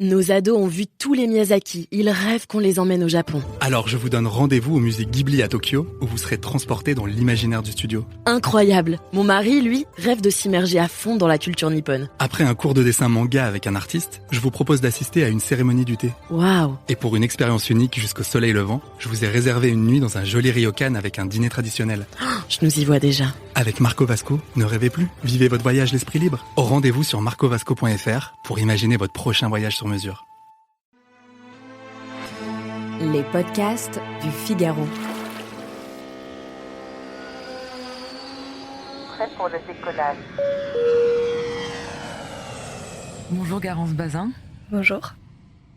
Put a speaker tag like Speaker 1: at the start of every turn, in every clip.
Speaker 1: Nos ados ont vu tous les Miyazaki. Ils rêvent qu'on les emmène au Japon.
Speaker 2: Alors je vous donne rendez-vous au musée Ghibli à Tokyo, où vous serez transportés dans l'imaginaire du studio.
Speaker 1: Incroyable. Mon mari, lui, rêve de s'immerger à fond dans la culture nippone.
Speaker 2: Après un cours de dessin manga avec un artiste, je vous propose d'assister à une cérémonie du thé.
Speaker 1: Waouh.
Speaker 2: Et pour une expérience unique jusqu'au soleil levant, je vous ai réservé une nuit dans un joli ryokan avec un dîner traditionnel.
Speaker 1: Je nous y vois déjà.
Speaker 2: Avec Marco Vasco, ne rêvez plus, vivez votre voyage l'esprit libre. Au rendez-vous sur marcovasco.fr pour imaginer votre prochain voyage sur mesure.
Speaker 3: Les podcasts du Figaro.
Speaker 4: Prêt pour le décollage.
Speaker 5: Bonjour Garance Bazin.
Speaker 6: Bonjour.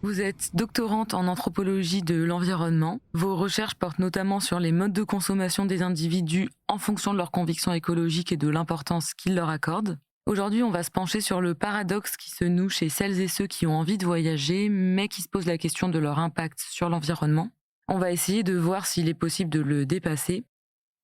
Speaker 5: Vous êtes doctorante en anthropologie de l'environnement. Vos recherches portent notamment sur les modes de consommation des individus en fonction de leurs convictions écologiques et de l'importance qu'ils leur accordent. Aujourd'hui, on va se pencher sur le paradoxe qui se noue chez celles et ceux qui ont envie de voyager, mais qui se posent la question de leur impact sur l'environnement. On va essayer de voir s'il est possible de le dépasser.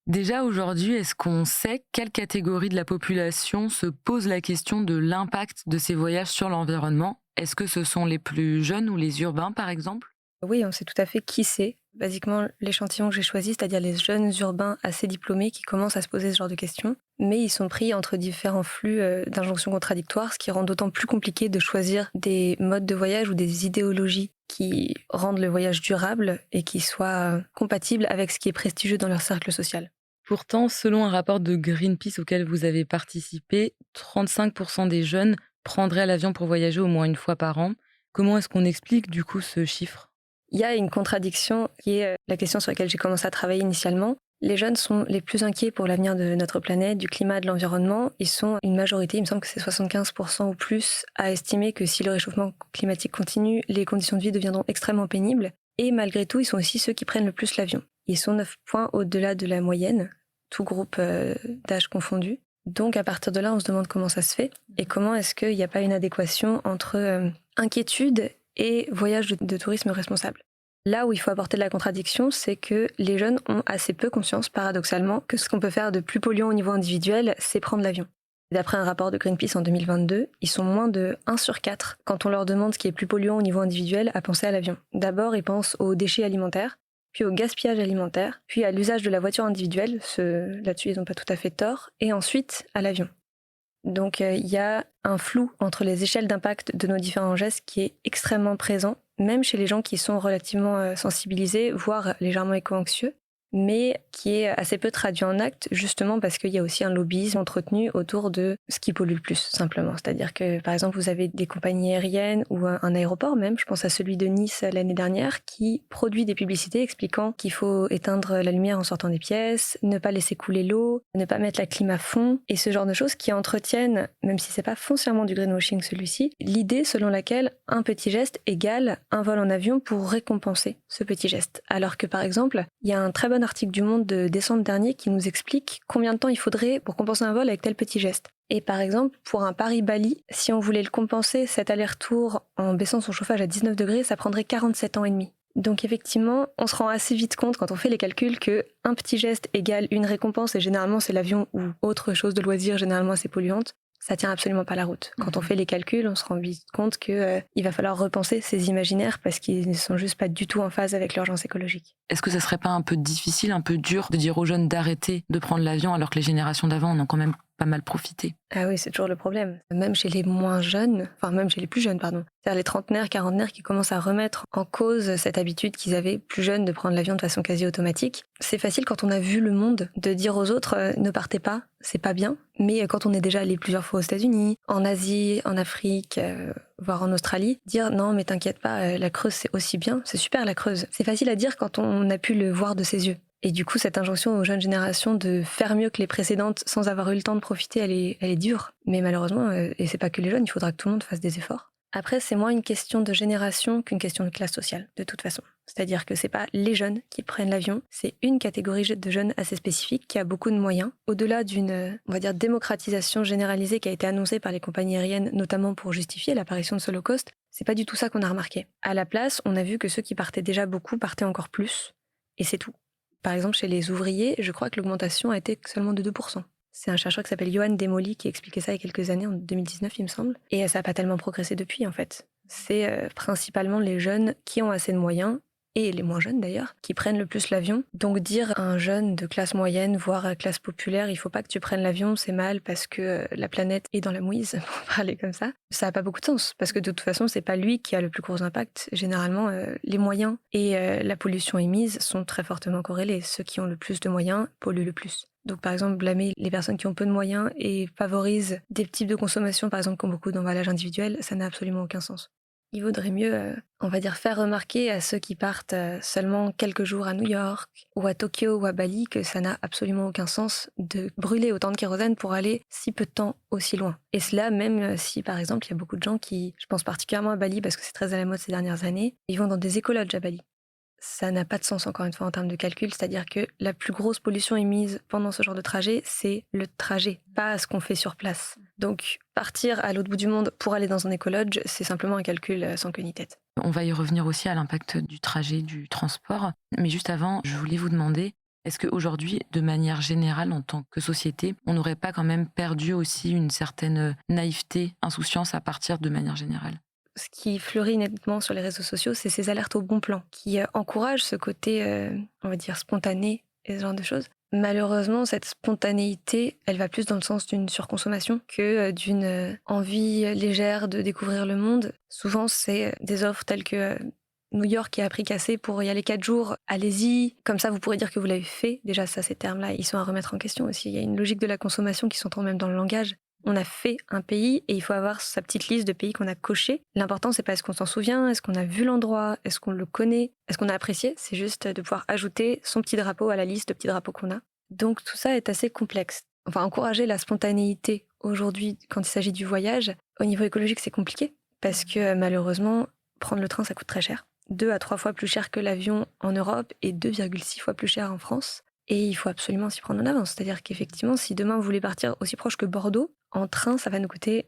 Speaker 5: Déjà aujourd'hui, est-ce qu'on sait quelle catégorie de la population se pose la question de l'impact de ces voyages sur l'environnement ? Est-ce que ce sont les plus jeunes ou les urbains, par exemple ?
Speaker 6: Oui, on sait tout à fait qui c'est. Basiquement, l'échantillon que j'ai choisi, c'est-à-dire les jeunes urbains assez diplômés qui commencent à se poser ce genre de questions, mais ils sont pris entre différents flux d'injonctions contradictoires, ce qui rend d'autant plus compliqué de choisir des modes de voyage ou des idéologies qui rendent le voyage durable et qui soient compatibles avec ce qui est prestigieux dans leur cercle social.
Speaker 5: Pourtant, selon un rapport de Greenpeace auquel vous avez participé, 35% des jeunes prendraient l'avion pour voyager au moins une fois par an. Comment est-ce qu'on explique du coup ce chiffre ?
Speaker 6: Il y a une contradiction qui est la question sur laquelle j'ai commencé à travailler initialement. Les jeunes sont les plus inquiets pour l'avenir de notre planète, du climat, de l'environnement. Ils sont une majorité, il me semble que c'est 75% ou plus, à estimer que si le réchauffement climatique continue, les conditions de vie deviendront extrêmement pénibles. Et malgré tout, ils sont aussi ceux qui prennent le plus l'avion. Ils sont 9 points au-delà de la moyenne, tout groupe d'âge confondu. Donc à partir de là, on se demande comment ça se fait et comment est-ce qu'il n'y a pas une adéquation entre inquiétude et voyage de tourisme responsable. Là où il faut apporter de la contradiction, c'est que les jeunes ont assez peu conscience, paradoxalement, que ce qu'on peut faire de plus polluant au niveau individuel, c'est prendre l'avion. D'après un rapport de Greenpeace en 2022, ils sont moins de 1 sur 4 quand on leur demande ce qui est plus polluant au niveau individuel à penser à l'avion. D'abord, ils pensent aux déchets alimentaires, puis au gaspillage alimentaire, puis à l'usage de la voiture individuelle, là-dessus ils n'ont pas tout à fait tort, et ensuite à l'avion. Donc il y a un flou entre les échelles d'impact de nos différents gestes qui est extrêmement présent, même chez les gens qui sont relativement sensibilisés, voire légèrement éco-anxieux, mais qui est assez peu traduit en actes, justement parce qu'il y a aussi un lobbyisme entretenu autour de ce qui pollue le plus, simplement. C'est-à-dire que, par exemple, vous avez des compagnies aériennes ou un aéroport même, je pense à celui de Nice l'année dernière, qui produit des publicités expliquant qu'il faut éteindre la lumière en sortant des pièces, ne pas laisser couler l'eau, ne pas mettre la clim à fond, et ce genre de choses qui entretiennent, même si c'est pas foncièrement du greenwashing celui-ci, l'idée selon laquelle un petit geste égale un vol en avion pour récompenser ce petit geste. Alors que, par exemple, il y a un très bon article du Monde de décembre dernier qui nous explique combien de temps il faudrait pour compenser un vol avec tel petit geste. Et par exemple, pour un Paris-Bali, si on voulait le compenser, cet aller-retour en baissant son chauffage à 19 degrés, ça prendrait 47 ans et demi. Donc effectivement, on se rend assez vite compte quand on fait les calculs que un petit geste égale une récompense, et généralement c'est l'avion ou autre chose de loisir, généralement assez polluante. Ça tient absolument pas la route. Quand on fait les calculs, on se rend vite compte que il va falloir repenser ces imaginaires parce qu'ils ne sont juste pas du tout en phase avec l'urgence écologique.
Speaker 5: Est-ce que ça serait pas un peu difficile, un peu dur de dire aux jeunes d'arrêter de prendre l'avion alors que les générations d'avant en ont quand même pas mal profité ?
Speaker 6: Ah oui, c'est toujours le problème. Même chez les moins jeunes, enfin même chez les plus jeunes, pardon. C'est-à-dire les trentenaires, quarantenaires qui commencent à remettre en cause cette habitude qu'ils avaient plus jeunes de prendre l'avion de façon quasi automatique. C'est facile quand on a vu le monde de dire aux autres ne partez pas, c'est pas bien. Mais quand on est déjà allé plusieurs fois aux États-Unis, en Asie, en Afrique, voire en Australie, dire non mais t'inquiète pas, la Creuse c'est aussi bien, c'est super la Creuse. C'est facile à dire quand on a pu le voir de ses yeux. Et du coup, cette injonction aux jeunes générations de faire mieux que les précédentes sans avoir eu le temps de profiter, elle est dure. Mais malheureusement, et c'est pas que les jeunes, il faudra que tout le monde fasse des efforts. Après, c'est moins une question de génération qu'une question de classe sociale, de toute façon. C'est-à-dire que c'est pas les jeunes qui prennent l'avion, c'est une catégorie de jeunes assez spécifique qui a beaucoup de moyens. Au-delà d'une, on va dire, démocratisation généralisée qui a été annoncée par les compagnies aériennes, notamment pour justifier l'apparition de ce low cost, c'est pas du tout ça qu'on a remarqué. À la place, on a vu que ceux qui partaient déjà beaucoup partaient encore plus, et c'est tout. Par exemple, chez les ouvriers, je crois que l'augmentation a été seulement de 2%. C'est un chercheur qui s'appelle Johan Demoli qui expliquait ça il y a quelques années, en 2019 il me semble. Et ça n'a pas tellement progressé depuis en fait. c'est principalement les jeunes qui ont assez de moyens, et les moins jeunes d'ailleurs, qui prennent le plus l'avion. Donc dire à un jeune de classe moyenne, voire classe populaire, il faut pas que tu prennes l'avion, c'est mal parce que la planète est dans la mouise, pour parler comme ça n'a pas beaucoup de sens. Parce que de toute façon, c'est pas lui qui a le plus gros impact. Généralement, les moyens et la pollution émise sont très fortement corrélés. Ceux qui ont le plus de moyens polluent le plus. Donc par exemple, blâmer les personnes qui ont peu de moyens et favorisent des types de consommation, par exemple, qui ont beaucoup d'emballage individuel, ça n'a absolument aucun sens. Il vaudrait mieux, on va dire, faire remarquer à ceux qui partent seulement quelques jours à New York ou à Tokyo ou à Bali que ça n'a absolument aucun sens de brûler autant de kérosène pour aller si peu de temps aussi loin. Et cela même si, par exemple, il y a beaucoup de gens qui, je pense particulièrement à Bali parce que c'est très à la mode ces dernières années, ils vont dans des écologes à Bali. Ça n'a pas de sens, encore une fois, en termes de calcul, c'est-à-dire que la plus grosse pollution émise pendant ce genre de trajet, c'est le trajet, pas ce qu'on fait sur place. Donc, partir à l'autre bout du monde pour aller dans un écologe, c'est simplement un calcul sans queue ni tête.
Speaker 5: On va y revenir aussi à l'impact du trajet, du transport. Mais juste avant, je voulais vous demander, est-ce qu'aujourd'hui, de manière générale, en tant que société, on n'aurait pas quand même perdu aussi une certaine naïveté, insouciance à partir de manière générale ?
Speaker 6: Ce qui fleurit nettement sur les réseaux sociaux, c'est ces alertes au bon plan qui encouragent ce côté, on va dire, spontané et ce genre de choses. Malheureusement, cette spontanéité, elle va plus dans le sens d'une surconsommation que d'une envie légère de découvrir le monde. Souvent, c'est des offres telles que New York est à prix cassé pour y aller 4 jours, allez-y. Comme ça, vous pourrez dire que vous l'avez fait. Déjà, ça, ces termes-là, ils sont à remettre en question aussi. Il y a une logique de la consommation qui s'entend même dans le langage. On a fait un pays et il faut avoir sa petite liste de pays qu'on a coché. L'important, c'est pas est-ce qu'on s'en souvient, est-ce qu'on a vu l'endroit, est-ce qu'on le connaît, est-ce qu'on a apprécié. C'est juste de pouvoir ajouter son petit drapeau à la liste de petits drapeaux qu'on a. Donc tout ça est assez complexe. Enfin, encourager la spontanéité aujourd'hui quand il s'agit du voyage, au niveau écologique, c'est compliqué parce que malheureusement, prendre le train, ça coûte très cher. 2 à 3 fois plus cher que l'avion en Europe et 2,6 fois plus cher en France. Et il faut absolument s'y prendre en avance. C'est-à-dire qu'effectivement, si demain vous voulez partir aussi proche que Bordeaux, en train, ça va nous coûter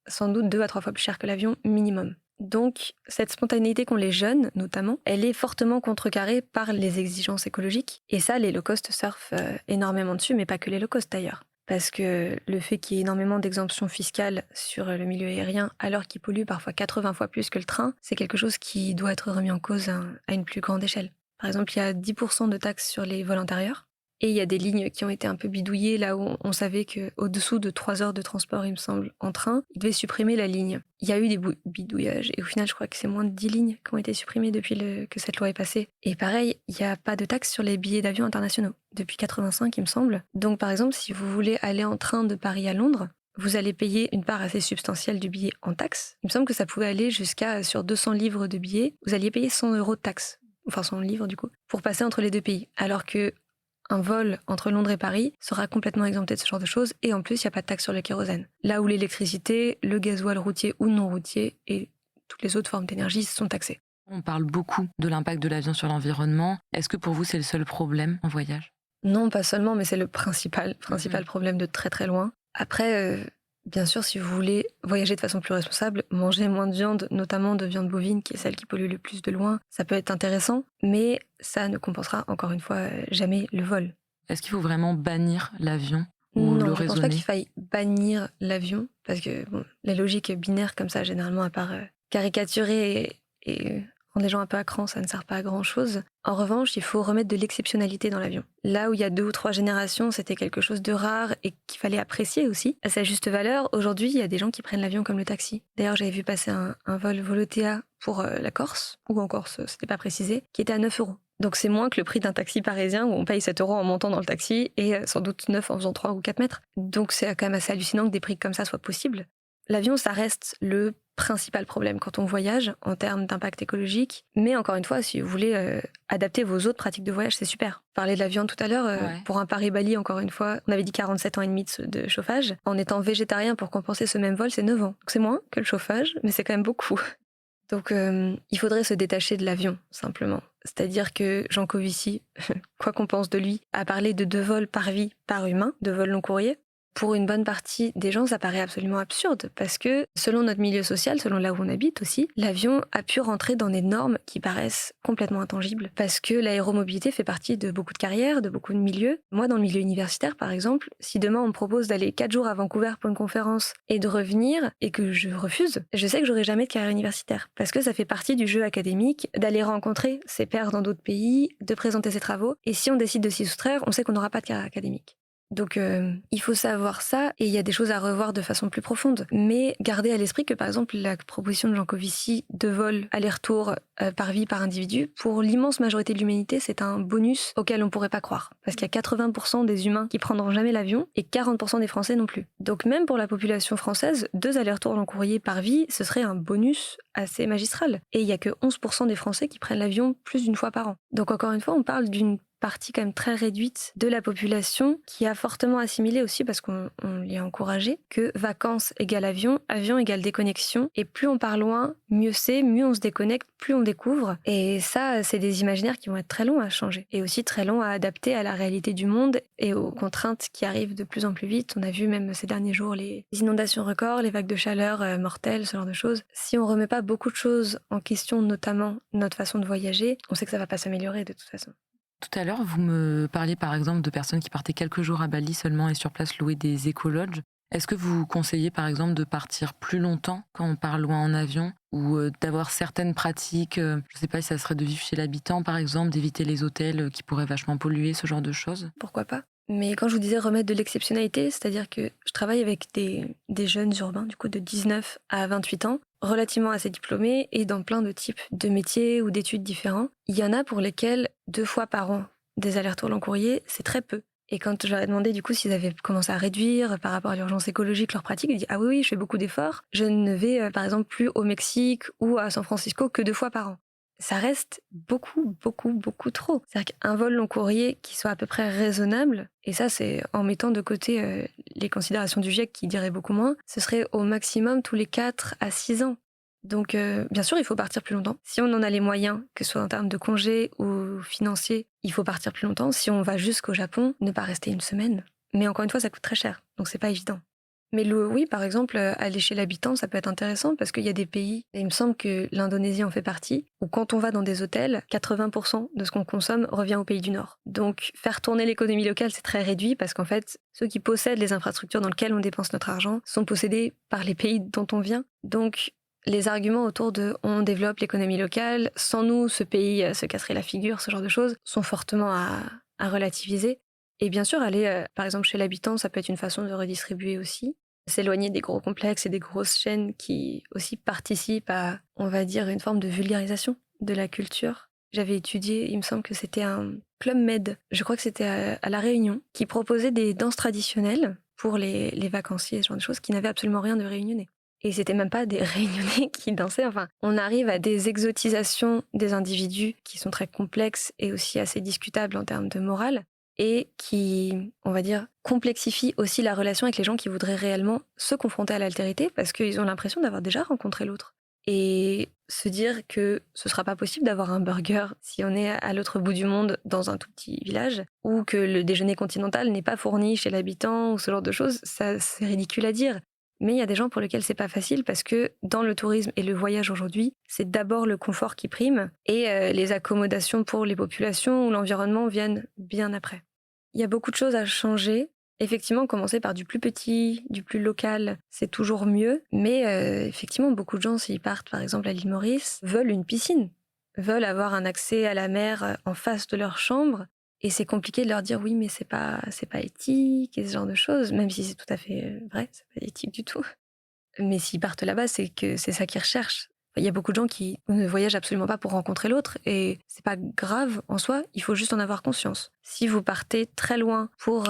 Speaker 6: sans doute 2 à 3 fois plus cher que l'avion minimum. Donc, cette spontanéité qu'ont les jeunes, notamment, elle est fortement contrecarrée par les exigences écologiques. Et ça, les low-cost surfent énormément dessus, mais pas que les low-cost d'ailleurs. Parce que le fait qu'il y ait énormément d'exemptions fiscales sur le milieu aérien, alors qu'il pollue parfois 80 fois plus que le train, c'est quelque chose qui doit être remis en cause à une plus grande échelle. Par exemple, il y a 10% de taxes sur les vols intérieurs. Et il y a des lignes qui ont été un peu bidouillées, là où on savait qu'au-dessous de 3 heures de transport, il me semble, en train, ils devaient supprimer la ligne. Il y a eu des bidouillages, et au final, je crois que c'est moins de 10 lignes qui ont été supprimées depuis que cette loi est passée. Et pareil, il n'y a pas de taxe sur les billets d'avion internationaux, depuis 85, il me semble. Donc par exemple, si vous voulez aller en train de Paris à Londres, vous allez payer une part assez substantielle du billet en taxe. Il me semble que ça pouvait aller jusqu'à, sur 200 livres de billets, vous alliez payer 100 € de taxe. Enfin 100 livres du coup, pour passer entre les deux pays. Alors que un vol entre Londres et Paris sera complètement exempté de ce genre de choses et en plus, il n'y a pas de taxe sur le kérosène. Là où l'électricité, le gasoil routier ou non routier et toutes les autres formes d'énergie sont taxées.
Speaker 5: On parle beaucoup de l'impact de l'avion sur l'environnement. Est-ce que pour vous, c'est le seul problème en voyage ?
Speaker 6: Non, pas seulement, mais c'est le principal problème de très très loin. Après, bien sûr, si vous voulez voyager de façon plus responsable, manger moins de viande, notamment de viande bovine, qui est celle qui pollue le plus de loin, ça peut être intéressant, mais ça ne compensera encore une fois jamais le vol.
Speaker 5: Est-ce qu'il faut vraiment bannir l'avion ou
Speaker 6: non,
Speaker 5: le
Speaker 6: je
Speaker 5: raisonner ?
Speaker 6: pense pas qu'il faille bannir l'avion, parce que bon, la logique binaire comme ça, généralement, à part caricaturer et rendre les gens un peu à cran, ça ne sert pas à grand-chose. En revanche, il faut remettre de l'exceptionnalité dans l'avion. Là où il y a 2 ou 3 générations, c'était quelque chose de rare et qu'il fallait apprécier aussi. À sa juste valeur, aujourd'hui, il y a des gens qui prennent l'avion comme le taxi. D'ailleurs, j'avais vu passer un vol Volotea pour la Corse, ou en Corse, c'était pas précisé, qui était à 9 €. Donc c'est moins que le prix d'un taxi parisien où on paye 7 € en montant dans le taxi et sans doute 9 en faisant 3 ou 4 mètres. Donc c'est quand même assez hallucinant que des prix comme ça soient possibles. L'avion, ça reste le principal problème quand on voyage en termes d'impact écologique. Mais encore une fois, si vous voulez adapter vos autres pratiques de voyage, c'est super. Parler de l'avion tout à l'heure,
Speaker 5: Ouais.
Speaker 6: pour un Paris-Bali, encore une fois, on avait dit 47 ans et demi de chauffage. En étant végétarien pour compenser ce même vol, c'est 9 ans. Donc c'est moins que le chauffage, mais c'est quand même beaucoup. Donc il faudrait se détacher de l'avion, simplement. C'est-à-dire que Jean Covici, quoi qu'on pense de lui, a parlé de 2 vols par vie par humain, 2 vols long courriers. pour une bonne partie des gens, ça paraît absolument absurde parce que selon notre milieu social, selon là où on habite aussi, l'avion a pu rentrer dans des normes qui paraissent complètement intangibles parce que l'aéromobilité fait partie de beaucoup de carrières, de beaucoup de milieux. Moi, dans le milieu universitaire, par exemple, si demain on me propose d'aller 4 jours à Vancouver pour une conférence et de revenir et que je refuse, je sais que j'aurai jamais de carrière universitaire parce que ça fait partie du jeu académique d'aller rencontrer ses pairs dans d'autres pays, de présenter ses travaux. Et si on décide de s'y soustraire, on sait qu'on n'aura pas de carrière académique. Donc il faut savoir ça et il y a des choses à revoir de façon plus profonde. Mais gardez à l'esprit que par exemple la proposition de Jancovici de vol aller-retour par vie par individu, pour l'immense majorité de l'humanité, c'est un bonus auquel on ne pourrait pas croire. Parce qu'il y a 80% des humains qui prendront jamais l'avion et 40% des Français non plus. Donc même pour la population française, 2 allers-retours long courrier par vie, ce serait un bonus assez magistral. Et il n'y a que 11% des Français qui prennent l'avion plus d'une fois par an. Donc encore une fois, on parle d'une partie quand même très réduite de la population qui a fortement assimilé aussi, parce qu'on l'y a encouragé, que vacances égale avion, avion égale déconnexion, et plus on part loin, mieux c'est, mieux on se déconnecte, plus on découvre. Et ça, c'est des imaginaires qui vont être très longs à changer, et aussi très longs à adapter à la réalité du monde et aux contraintes qui arrivent de plus en plus vite. On a vu même ces derniers jours les inondations records, les vagues de chaleur mortelles, ce genre de choses. Si on remet pas beaucoup de choses en question, notamment notre façon de voyager, on sait que ça va pas s'améliorer de toute façon.
Speaker 5: Tout à l'heure, vous me parliez par exemple de personnes qui partaient quelques jours à Bali seulement et sur place louer des écolodges. Est-ce que vous conseillez par exemple de partir plus longtemps quand on part loin en avion ou d'avoir certaines pratiques, je ne sais pas si ça serait de vivre chez l'habitant par exemple, d'éviter les hôtels qui pourraient vachement polluer, ce genre de choses?
Speaker 6: Pourquoi pas? Mais quand je vous disais remettre de l'exceptionnalité, c'est-à-dire que je travaille avec des jeunes urbains, du coup de 19 à 28 ans, relativement assez diplômés et dans plein de types de métiers ou d'études différents. Il y en a pour lesquels 2 fois par an, des allers-retours long courrier, c'est très peu. Et quand je leur ai demandé du coup s'ils avaient commencé à réduire par rapport à l'urgence écologique leur pratique, ils disent « Ah oui, je fais beaucoup d'efforts. Je ne vais par exemple plus au Mexique ou à San Francisco que 2 fois par an. » Ça reste beaucoup, beaucoup, beaucoup trop. C'est-à-dire qu'un vol long courrier qui soit à peu près raisonnable, et ça c'est en mettant de côté les considérations du GIEC qui diraient beaucoup moins, ce serait au maximum tous les 4 à 6 ans. Donc bien sûr, il faut partir plus longtemps. Si on en a les moyens, que ce soit en termes de congés ou financiers, il faut partir plus longtemps. Si on va jusqu'au Japon, ne pas rester 1 semaine. Mais encore une fois, ça coûte très cher, donc c'est pas évident. Mais oui, par exemple, aller chez l'habitant, ça peut être intéressant parce qu'il y a des pays, et il me semble que l'Indonésie en fait partie, où quand on va dans des hôtels, 80% de ce qu'on consomme revient au pays du Nord. Donc faire tourner l'économie locale, c'est très réduit parce qu'en fait, ceux qui possèdent les infrastructures dans lesquelles on dépense notre argent sont possédés par les pays dont on vient. Donc les arguments autour de on développe l'économie locale, sans nous, ce pays se casserait la figure, ce genre de choses, sont fortement à relativiser. Et bien sûr, aller, par exemple, chez l'habitant, ça peut être une façon de redistribuer aussi. S'éloigner des gros complexes et des grosses chaînes qui aussi participent à, on va dire, une forme de vulgarisation de la culture. J'avais étudié, il me semble que c'était un Club Med, je crois que c'était à La Réunion, qui proposait des danses traditionnelles pour les vacanciers, ce genre de choses, qui n'avaient absolument rien de réunionnais. Et c'était même pas des Réunionnais qui dansaient, enfin, on arrive à des exotisations des individus qui sont très complexes et aussi assez discutables en termes de morale, et qui, on va dire, complexifient aussi la relation avec les gens qui voudraient réellement se confronter à l'altérité parce qu'ils ont l'impression d'avoir déjà rencontré l'autre. Et se dire que ce sera pas possible d'avoir un burger si on est à l'autre bout du monde dans un tout petit village, ou que le déjeuner continental n'est pas fourni chez l'habitant, ou ce genre de choses, ça, c'est ridicule à dire. Mais il y a des gens pour lesquels c'est pas facile parce que dans le tourisme et le voyage aujourd'hui, c'est d'abord le confort qui prime et les accommodations pour les populations ou l'environnement viennent bien après. Il y a beaucoup de choses à changer. Effectivement, commencer par du plus petit, du plus local, c'est toujours mieux. Mais effectivement, beaucoup de gens, s'ils partent par exemple à l'île Maurice, veulent une piscine, veulent avoir un accès à la mer en face de leur chambre. Et c'est compliqué de leur dire oui, mais c'est pas éthique et ce genre de choses, même si c'est tout à fait vrai, c'est pas éthique du tout. Mais s'ils partent là-bas, c'est que c'est ça qu'ils recherchent. Il y a beaucoup de gens qui ne voyagent absolument pas pour rencontrer l'autre et c'est pas grave en soi, il faut juste en avoir conscience. Si vous partez très loin pour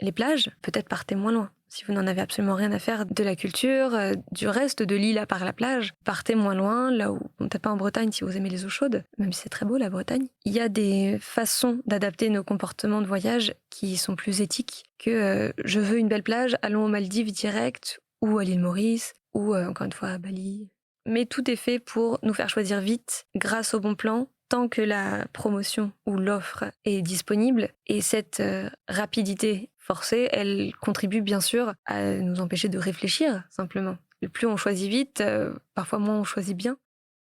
Speaker 6: les plages, peut-être partez moins loin. Si vous n'en avez absolument rien à faire de la culture, du reste de l'île à part la plage, partez moins loin, là où, peut-être pas en Bretagne si vous aimez les eaux chaudes, même si c'est très beau la Bretagne. Il y a des façons d'adapter nos comportements de voyage qui sont plus éthiques que je veux une belle plage, allons aux Maldives direct, ou à l'île Maurice, ou encore une fois à Bali. Mais tout est fait pour nous faire choisir vite, grâce au bon plan, tant que la promotion ou l'offre est disponible. Et cette rapidité forcée, elle contribue bien sûr à nous empêcher de réfléchir, simplement. Le plus on choisit vite, parfois moins on choisit bien.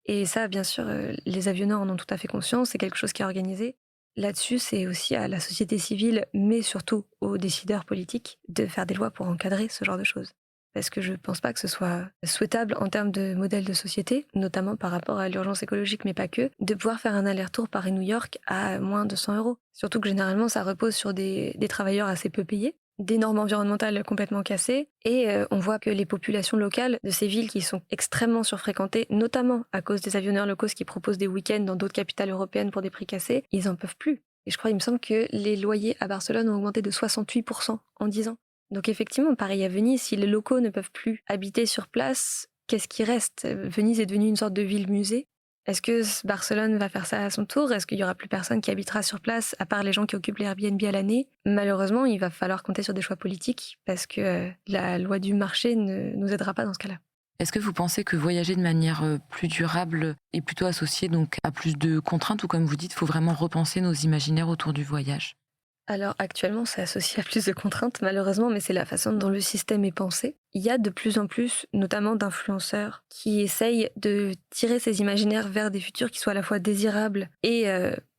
Speaker 6: Et ça, bien sûr, les avionneurs en ont tout à fait conscience, c'est quelque chose qui est organisé. Là-dessus, c'est aussi à la société civile, mais surtout aux décideurs politiques, de faire des lois pour encadrer ce genre de choses. Parce que je ne pense pas que ce soit souhaitable en termes de modèle de société, notamment par rapport à l'urgence écologique, mais pas que, de pouvoir faire un aller-retour Paris-New York à moins de 100 €. Surtout que généralement, ça repose sur des travailleurs assez peu payés, des normes environnementales complètement cassées, et on voit que les populations locales de ces villes qui sont extrêmement surfréquentées, notamment à cause des avionneurs low cost qui proposent des week-ends dans d'autres capitales européennes pour des prix cassés, ils en peuvent plus. Et je crois, il me semble que les loyers à Barcelone ont augmenté de 68% en 10 ans. Donc effectivement, pareil à Venise, si les locaux ne peuvent plus habiter sur place, qu'est-ce qui reste ? Venise est devenue une sorte de ville-musée. Est-ce que Barcelone va faire ça à son tour ? Est-ce qu'il n'y aura plus personne qui habitera sur place, à part les gens qui occupent les Airbnb à l'année ? Malheureusement, il va falloir compter sur des choix politiques, parce que la loi du marché ne nous aidera pas dans ce cas-là.
Speaker 5: Est-ce que vous pensez que voyager de manière plus durable est plutôt associé donc à plus de contraintes, ou comme vous dites, il faut vraiment repenser nos imaginaires autour du voyage ?
Speaker 6: Alors actuellement, c'est associé à plus de contraintes, malheureusement, mais c'est la façon dont le système est pensé. Il y a de plus en plus, notamment d'influenceurs, qui essayent de tirer ces imaginaires vers des futurs qui soient à la fois désirables et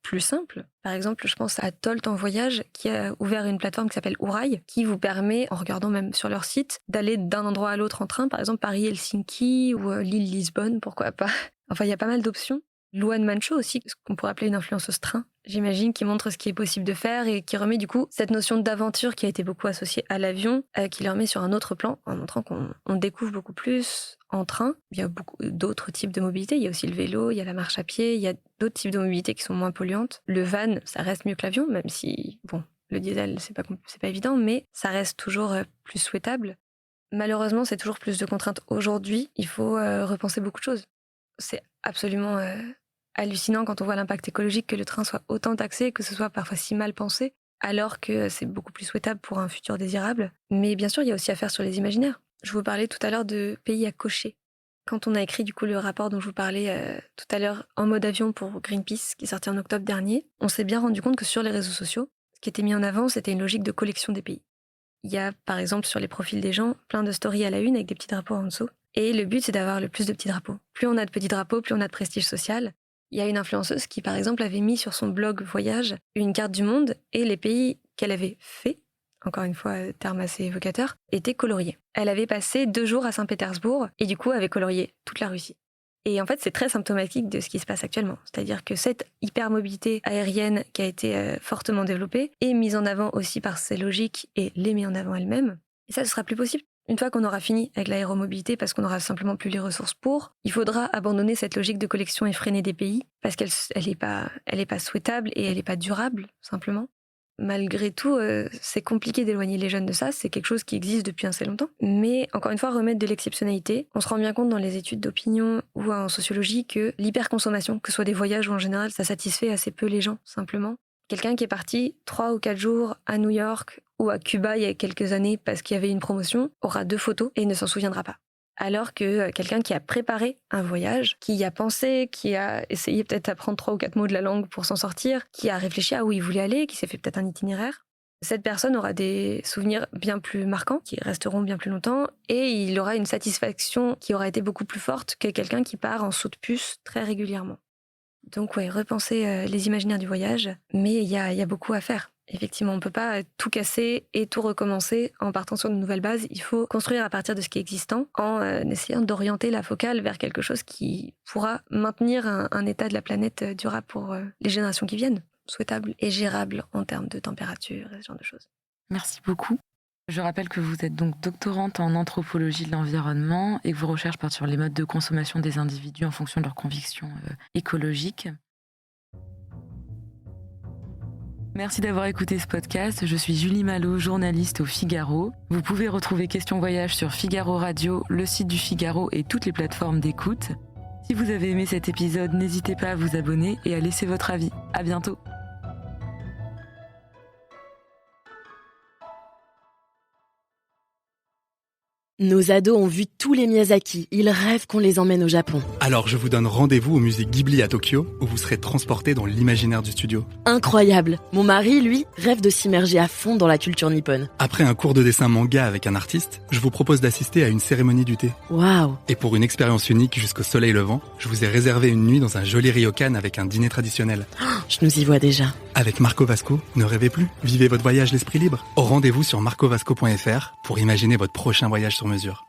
Speaker 6: plus simples. Par exemple, je pense à Tolt en voyage, qui a ouvert une plateforme qui s'appelle Ourail, qui vous permet, en regardant même sur leur site, d'aller d'un endroit à l'autre en train, par exemple Paris-Helsinki ou l'île-Lisbonne, pourquoi pas. Enfin, il y a pas mal d'options. Louane Mancho aussi, ce qu'on pourrait appeler une influenceuse train, j'imagine, qui montre ce qui est possible de faire et qui remet du coup cette notion d'aventure qui a été beaucoup associée à l'avion, qui le remet sur un autre plan, en montrant qu'on découvre beaucoup plus en train. Il y a beaucoup d'autres types de mobilité, il y a aussi le vélo, il y a la marche à pied, il y a d'autres types de mobilité qui sont moins polluantes. Le van, ça reste mieux que l'avion, même si, bon, le diesel, c'est pas évident, mais ça reste toujours plus souhaitable. Malheureusement, c'est toujours plus de contraintes aujourd'hui, il faut repenser beaucoup de choses. C'est absolument hallucinant quand on voit l'impact écologique que le train soit autant taxé, que ce soit parfois si mal pensé, alors que c'est beaucoup plus souhaitable pour un futur désirable. Mais bien sûr, il y a aussi à faire sur les imaginaires. Je vous parlais tout à l'heure de pays à cocher. Quand on a écrit du coup le rapport dont je vous parlais tout à l'heure en mode avion pour Greenpeace, qui est sorti en octobre dernier, on s'est bien rendu compte que sur les réseaux sociaux, ce qui était mis en avant, c'était une logique de collection des pays. Il y a par exemple sur les profils des gens plein de stories à la une avec des petits drapeaux en dessous. Et le but, c'est d'avoir le plus de petits drapeaux. Plus on a de petits drapeaux, plus on a de prestige social. Il y a une influenceuse qui, par exemple, avait mis sur son blog voyage une carte du monde et les pays qu'elle avait fait, encore une fois, terme assez évocateur, étaient coloriés. Elle avait passé 2 jours à Saint-Pétersbourg et du coup avait colorié toute la Russie. Et en fait, c'est très symptomatique de ce qui se passe actuellement. C'est-à-dire que cette hypermobilité aérienne qui a été fortement développée est mise en avant aussi par ses logiques et les met en avant elle-même. Et ça, ce sera plus possible. Une fois qu'on aura fini avec l'aéromobilité, parce qu'on aura simplement plus les ressources pour, il faudra abandonner cette logique de collection effrénée des pays, parce qu'elle est pas souhaitable et elle est pas durable, simplement. Malgré tout, c'est compliqué d'éloigner les jeunes de ça, c'est quelque chose qui existe depuis assez longtemps. Mais encore une fois, remettre de l'exceptionnalité. On se rend bien compte dans les études d'opinion ou en sociologie que l'hyperconsommation, que ce soit des voyages ou en général, ça satisfait assez peu les gens, simplement. Quelqu'un qui est parti 3 ou 4 jours à New York ou à Cuba il y a quelques années parce qu'il y avait une promotion, aura 2 photos et ne s'en souviendra pas. Alors que quelqu'un qui a préparé un voyage, qui y a pensé, qui a essayé peut-être d'apprendre 3 ou 4 mots de la langue pour s'en sortir, qui a réfléchi à où il voulait aller, qui s'est fait peut-être un itinéraire, cette personne aura des souvenirs bien plus marquants, qui resteront bien plus longtemps, et il aura une satisfaction qui aura été beaucoup plus forte que quelqu'un qui part en saut de puce très régulièrement. Donc ouais, repenser les imaginaires du voyage, mais il y a beaucoup à faire. Effectivement, on ne peut pas tout casser et tout recommencer en partant sur de nouvelles bases. Il faut construire à partir de ce qui est existant en essayant d'orienter la focale vers quelque chose qui pourra maintenir un état de la planète durable pour les générations qui viennent, souhaitable et gérable en termes de température et ce genre de choses.
Speaker 5: Merci beaucoup. Je rappelle que vous êtes donc doctorante en anthropologie de l'environnement et que vos recherches portent sur les modes de consommation des individus en fonction de leurs convictions écologiques. Merci d'avoir écouté ce podcast. Je suis Julie Malo, journaliste au Figaro. Vous pouvez retrouver Question Voyage sur Figaro Radio, le site du Figaro et toutes les plateformes d'écoute. Si vous avez aimé cet épisode, n'hésitez pas à vous abonner et à laisser votre avis. À bientôt.
Speaker 1: Nos ados ont vu tous les Miyazaki, ils rêvent qu'on les emmène au Japon.
Speaker 2: Alors je vous donne rendez-vous au musée Ghibli à Tokyo, où vous serez transportés dans l'imaginaire du studio.
Speaker 1: Incroyable. Mon mari, lui, rêve de s'immerger à fond dans la culture nippone.
Speaker 2: Après un cours de dessin manga avec un artiste, je vous propose d'assister à une cérémonie du thé.
Speaker 1: Waouh.
Speaker 2: Et pour une expérience unique jusqu'au soleil levant, je vous ai réservé une nuit dans un joli ryokan avec un dîner traditionnel.
Speaker 1: Je nous y vois déjà.
Speaker 2: Avec Marco Vasco, ne rêvez plus, vivez votre voyage l'esprit libre. Au rendez-vous sur marcovasco.fr pour imaginer votre prochain voyage sur mesure.